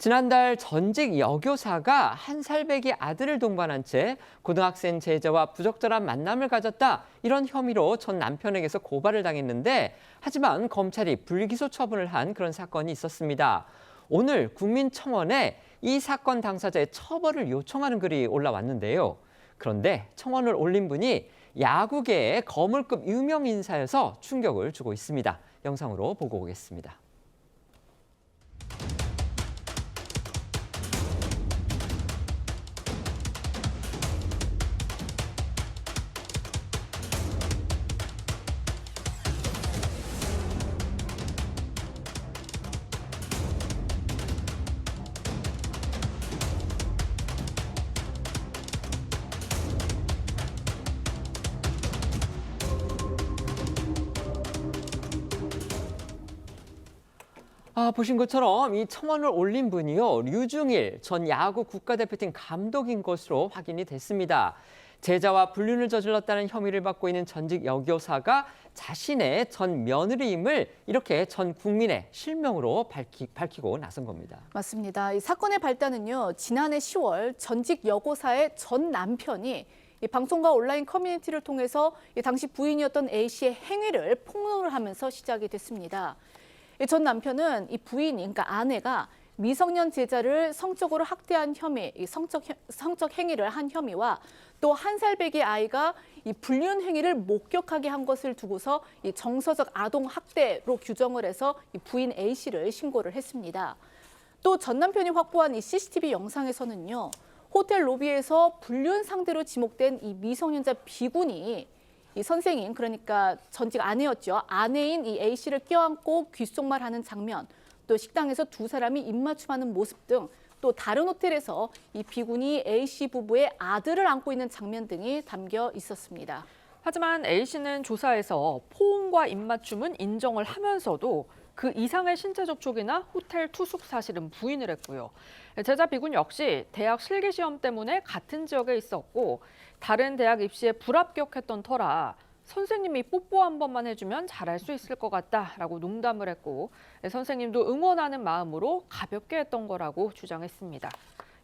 지난달 전직 여교사가 한 살배기 아들을 동반한 채 고등학생 제자와 부적절한 만남을 가졌다, 이런 혐의로 전 남편에게서 고발을 당했는데, 하지만 검찰이 불기소 처분을 한 그런 사건이 있었습니다. 오늘 국민청원에 이 사건 당사자의 처벌을 요청하는 글이 올라왔는데요. 그런데 청원을 올린 분이 야구계의 거물급 유명 인사여서 충격을 주고 있습니다. 영상으로 보고 오겠습니다. 보신 것처럼 이 청원을 올린 분이요, 류중일 전 야구 국가대표팀 감독인 것으로 확인이 됐습니다. 제자와 불륜을 저질렀다는 혐의를 받고 있는 전직 여교사가 자신의 전 며느리임을 이렇게 전 국민의 실명으로 밝히고 나선 겁니다. 맞습니다. 이 사건의 발단은요, 지난해 10월 전직 여고사의 전 남편이 이 방송과 온라인 커뮤니티를 통해서 이 당시 부인이었던 A 씨의 행위를 폭로를 하면서 시작이 됐습니다. 전 남편은 이 부인이, 그러니까 아내가 미성년 제자를 성적으로 학대한 혐의, 성적 행위를 한 혐의와 또 한 살배기 아이가 이 불륜 행위를 목격하게 한 것을 두고서 이 정서적 아동 학대로 규정을 해서 이 부인 A 씨를 신고를 했습니다. 또 전 남편이 확보한 이 CCTV 영상에서는요, 호텔 로비에서 불륜 상대로 지목된 이 미성년자 B군이 이 선생님, 그러니까 전직 아내였죠, 아내인 이 A 씨를 껴안고 귓속말하는 장면, 또 식당에서 두 사람이 입맞춤하는 모습 등, 또 다른 호텔에서 이 B군이 A 씨 부부의 아들을 안고 있는 장면 등이 담겨 있었습니다. 하지만 A 씨는 조사에서 포옹과 입맞춤은 인정을 하면서도 그 이상의 신체 접촉이나 호텔 투숙 사실은 부인을 했고요. 제자 B군 역시 대학 실기시험 때문에 같은 지역에 있었고 다른 대학 입시에 불합격했던 터라 선생님이 뽀뽀 한 번만 해주면 잘할 수 있을 것 같다라고 농담을 했고, 선생님도 응원하는 마음으로 가볍게 했던 거라고 주장했습니다.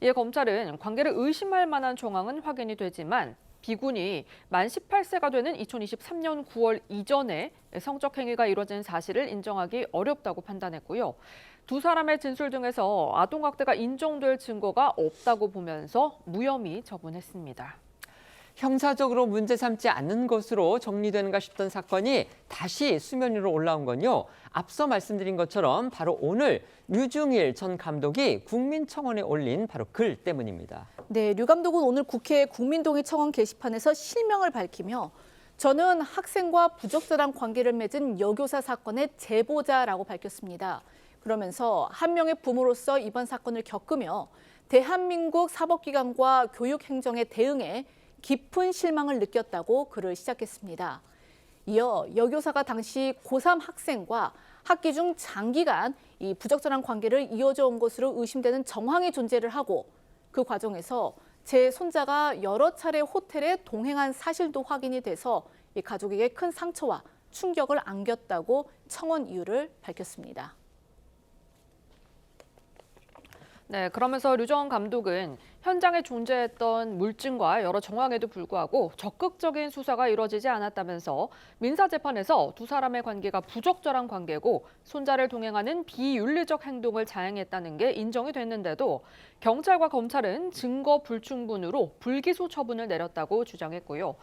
이에 검찰은 관계를 의심할 만한 정황은 확인이 되지만 B군이 만 18세가 되는 2023년 9월 이전에 성적 행위가 이뤄진 사실을 인정하기 어렵다고 판단했고요. 두 사람의 진술 등에서 아동학대가 인정될 증거가 없다고 보면서 무혐의 처분했습니다. 형사적으로 문제 삼지 않는 것으로 정리되는가 싶던 사건이 다시 수면 위로 올라온 건요, 앞서 말씀드린 것처럼 바로 오늘 류중일 전 감독이 국민청원에 올린 바로 글 때문입니다. 네, 류 감독은 오늘 국회 국민동의 청원 게시판에서 실명을 밝히며 저는 학생과 부적절한 관계를 맺은 여교사 사건의 제보자라고 밝혔습니다. 그러면서 한 명의 부모로서 이번 사건을 겪으며 대한민국 사법기관과 교육행정의 대응에 깊은 실망을 느꼈다고 글을 시작했습니다. 이어 여교사가 당시 고3 학생과 학기 중 장기간 이 부적절한 관계를 이어져 온 것으로 의심되는 정황이 존재를 하고 그 과정에서 제 손자가 여러 차례 호텔에 동행한 사실도 확인이 돼서 이 가족에게 큰 상처와 충격을 안겼다고 청원 이유를 밝혔습니다. 네, 그러면서 류 전 감독은 현장에 존재했던 물증과 여러 정황에도 불구하고 적극적인 수사가 이뤄지지 않았다면서 민사재판에서 두 사람의 관계가 부적절한 관계고 손자를 동행하는 비윤리적 행동을 자행했다는 게 인정이 됐는데도 경찰과 검찰은 증거 불충분으로 불기소 처분을 내렸다고 주장했고요.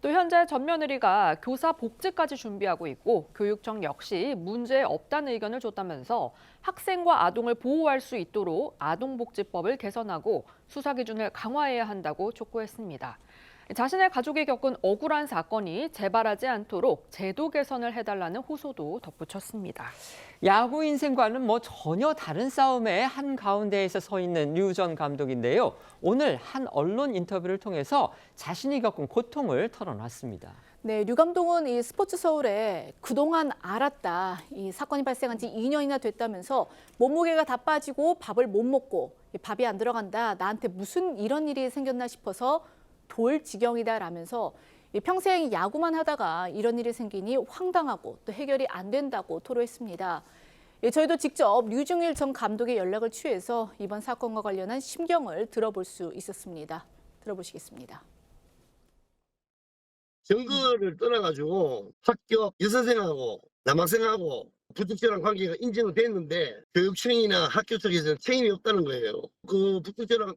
또 현재 전 며느리가 교사 복직까지 준비하고 있고 교육청 역시 문제 없다는 의견을 줬다면서 학생과 아동을 보호할 수 있도록 아동복지법을 개선하고 수사 기준을 강화해야 한다고 촉구했습니다. 자신의 가족이 겪은 억울한 사건이 재발하지 않도록 제도 개선을 해달라는 호소도 덧붙였습니다. 야구 인생과는 전혀 다른 싸움의 한가운데에서 서 있는 류 전 감독인데요. 오늘 한 언론 인터뷰를 통해서 자신이 겪은 고통을 털어놨습니다. 네, 류 감독은 이 스포츠 서울에 그동안 알았다. 이 사건이 발생한 지 2년이나 됐다면서 몸무게가 다 빠지고 밥을 못 먹고 밥이 안 들어간다. 나한테 무슨 이런 일이 생겼나 싶어서 돌 지경이다라면서 평생 야구만 하다가 이런 일이 생기니 황당하고 또 해결이 안 된다고 토로했습니다. 예, 저희도 직접 류중일 전 감독의 연락을 취해서 이번 사건과 관련한 심경을 들어볼 수 있었습니다. 들어보시겠습니다. 정거를 떠나가지고 학교 여선생하고 남학생하고 부적절한 관계가 인정이 됐는데 교육청이나 학교 쪽에서는 책임이 없다는 거예요. 그 부적절한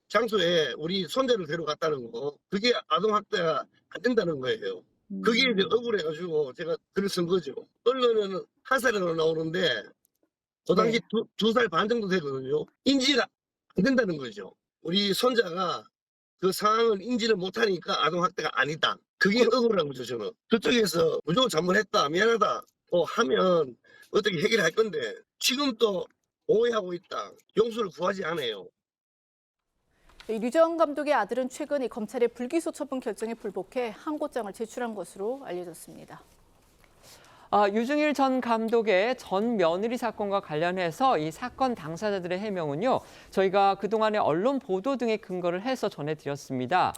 장소에 우리 손자를 데려갔다는 거, 그게 아동학대가 안 된다는 거예요. 그게 이제 억울해가지고 제가 글을 쓴 거죠. 언론은 한 살으로 나오는데 그 당시 두 살 반 정도 되거든요. 인지가 안 된다는 거죠. 우리 손자가 그 상황을 인지를 못하니까 아동학대가 아니다. 그게 억울한 거죠, 저는. 그쪽에서 무조건 잘못했다, 미안하다 하면 어떻게 해결할 건데 지금 또 오해하고 있다. 용서를 구하지 않아요. 류 전 감독의 아들은 최근 이 검찰의 불기소 처분 결정에 불복해 항고장을 제출한 것으로 알려졌습니다. 유중일 전 감독의 전 며느리 사건과 관련해서 이 사건 당사자들의 해명은요, 저희가 그동안의 언론 보도 등의 근거를 해서 전해드렸습니다.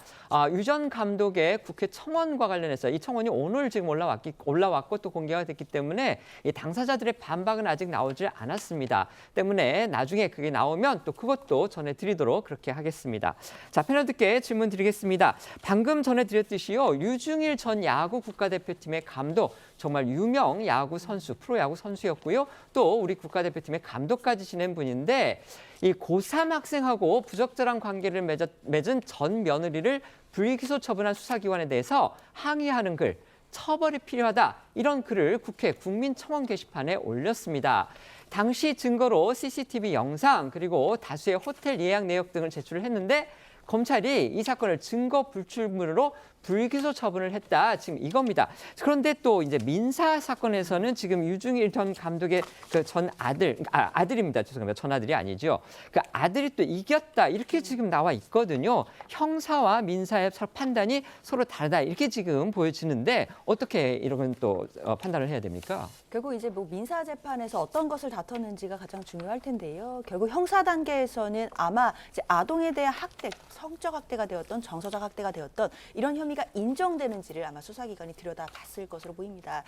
유 전 감독의 국회 청원과 관련해서 이 청원이 오늘 지금 올라왔고 또 공개가 됐기 때문에 이 당사자들의 반박은 아직 나오지 않았습니다. 때문에 나중에 그게 나오면 또 그것도 전해드리도록 그렇게 하겠습니다. 자, 패널들께 질문 드리겠습니다. 방금 전해드렸듯이요, 류중일 전 야구 국가대표팀의 감독, 정말 유명 야구 선수, 프로야구 선수였고요. 또 우리 국가대표팀의 감독까지 지낸 분인데 이 고3 학생하고 부적절한 관계를 맺은 전 며느리를 불기소 처분한 수사기관에 대해서 항의하는 글, 처벌이 필요하다. 이런 글을 국회 국민청원 게시판에 올렸습니다. 당시 증거로 CCTV 영상 그리고 다수의 호텔 예약 내역 등을 제출을 했는데 검찰이 이 사건을 증거 불충분으로 불기소 처분을 했다. 지금 이겁니다. 그런데 또 이제 민사 사건에서는 지금 유중일 전 감독의 그 전 아들입니다. 죄송합니다. 전 아들이 아니죠. 그 아들이 또 이겼다. 이렇게 지금 나와 있거든요. 형사와 민사의 판단이 서로 다르다. 이렇게 지금 보여지는데 어떻게 이런 또 판단을 해야 됩니까? 결국 이제 뭐 민사 재판에서 어떤 것을 다퉜는지가 가장 중요할 텐데요. 결국 형사 단계에서는 아마 이제 아동에 대한 학대, 성적 학대가 되었던 정서적 학대가 되었던 이런 혐의가 인정되는지를 아마 수사기관이 들여다봤을 것으로 보입니다.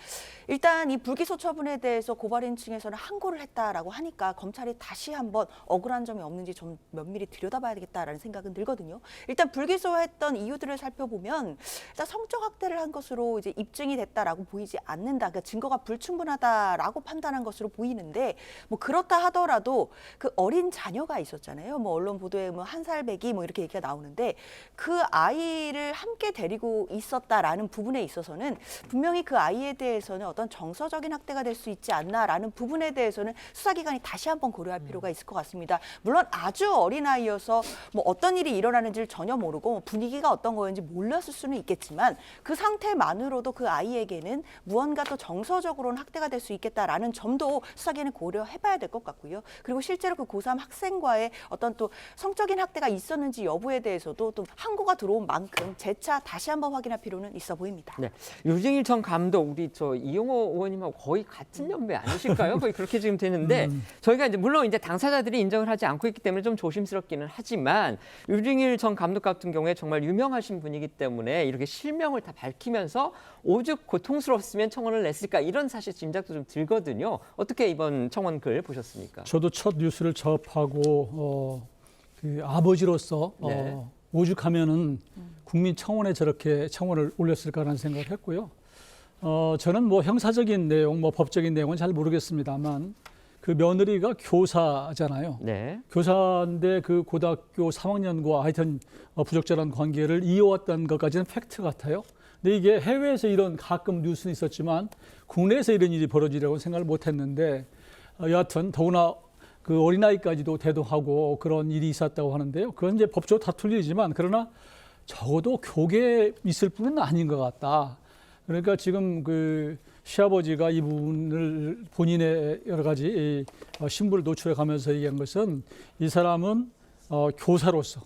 일단 이 불기소 처분에 대해서 고발인 측에서는 항고를 했다라고 하니까 검찰이 다시 한번 억울한 점이 없는지 좀 면밀히 들여다봐야 되겠다라는 생각은 들거든요. 일단 불기소했던 이유들을 살펴보면 일단 성적 학대를 한 것으로 이제 입증이 됐다라고 보이지 않는다. 그러니까 증거가 불충분하다라고 판단한 것으로 보이는데 뭐 그렇다 하더라도 그 어린 자녀가 있었잖아요. 뭐 언론 보도에 뭐 한 살 배기 뭐 이렇게 얘기가 나오는데 그 아이를 함께 데리고 있었다라는 부분에 있어서는 분명히 그 아이에 대해서는 어떤 정서적인 학대가 될 수 있지 않나라는 부분에 대해서는 수사기관이 다시 한번 고려할 필요가 있을 것 같습니다. 물론 아주 어린 아이여서 뭐 어떤 일이 일어나는지를 전혀 모르고 분위기가 어떤 거였는지 몰랐을 수는 있겠지만 그 상태만으로도 그 아이에게는 무언가 또 정서적으로는 학대가 될 수 있겠다라는 점도 수사기관이 고려해봐야 될 것 같고요. 그리고 실제로 그 고3 학생과의 어떤 또 성적인 학대가 있었는지 여부에 대해서도 또 항고가 들어온 만큼 재차 다시 한번 확인할 필요는 있어 보입니다. 네, 유중일 전 감독 우리 이용호 의원님하고 거의 같은 연배 아니실까요? 거의 그렇게 지금 되는데 저희가 이제 물론 이제 당사자들이 인정을 하지 않고 있기 때문에 좀 조심스럽기는 하지만 유중일 전 감독 같은 경우에 정말 유명하신 분이기 때문에 이렇게 실명을 다 밝히면서 오죽 고통스러웠으면 청원을 냈을까 이런 사실 짐작도 좀 들거든요. 어떻게 이번 청원 글 보셨습니까? 저도 첫 뉴스를 접하고 그 아버지로서 네. 오죽하면은 국민청원에 저렇게 청원을 올렸을까라는 생각을 했고요. 저는 뭐 형사적인 내용, 뭐 법적인 내용은 잘 모르겠습니다만 그 며느리가 교사잖아요. 네. 교사인데 그 고등학교 3학년과 하여튼 부적절한 관계를 이어왔다는 것까지는 팩트 같아요. 근데 이게 해외에서 이런 가끔 뉴스는 있었지만 국내에서 이런 일이 벌어지려고 생각을 못했는데 여하튼 더구나 그 어린아이까지도 대동하고 그런 일이 있었다고 하는데요. 그건 이제 법적으로 다툴 일이지만 그러나 적어도 교계에 있을 뿐은 아닌 것 같다. 그러니까 지금 그 시아버지가 이 부분을 본인의 여러 가지 신부를 노출해 가면서 얘기한 것은 이 사람은 교사로서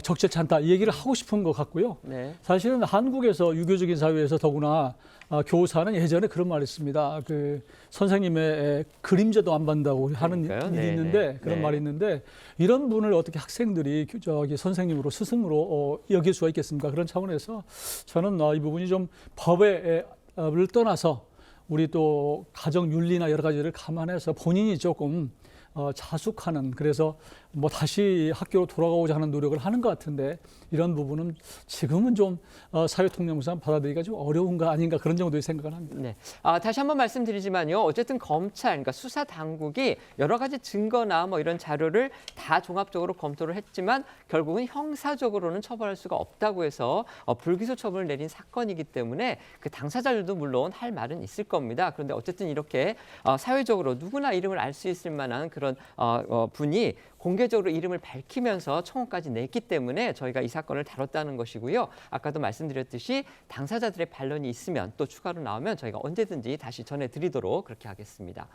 적절치 않다 이 얘기를 하고 싶은 것 같고요. 네. 사실은 한국에서 유교적인 사회에서 더구나 교사는 예전에 그런 말이 있습니다. 그 선생님의 그림자도 안 받는다고 하는 그러니까요. 일이 네, 있는데 네. 그런 네. 말이 있는데 이런 분을 어떻게 학생들이 선생님으로 스승으로 여길 수가 있겠습니까? 그런 차원에서 저는 이 부분이 좀 법을 떠나서 우리 또 가정 윤리나 여러 가지를 감안해서 본인이 조금 자숙하는, 그래서 뭐 다시 학교로 돌아가고자 하는 노력을 하는 것 같은데, 이런 부분은 지금은 좀 사회통념상 받아들이기가 좀 어려운가 아닌가, 그런 정도의 생각을 합니다. 네. 다시 한번 말씀드리지만요. 어쨌든 검찰, 그러니까 수사 당국이 여러 가지 증거나 뭐 이런 자료를 다 종합적으로 검토를 했지만 결국은 형사적으로는 처벌할 수가 없다고 해서 불기소 처분을 내린 사건이기 때문에 그 당사자들도 물론 할 말은 있을 겁니다. 그런데 어쨌든 이렇게 사회적으로 누구나 이름을 알 수 있을 만한 그런 분이 공개적으로 이름을 밝히면서 청원까지 냈기 때문에 저희가 이 사건을 다뤘다는 것이고요. 아까도 말씀드렸듯이 당사자들의 반론이 있으면 또 추가로 나오면 저희가 언제든지 다시 전해드리도록 그렇게 하겠습니다.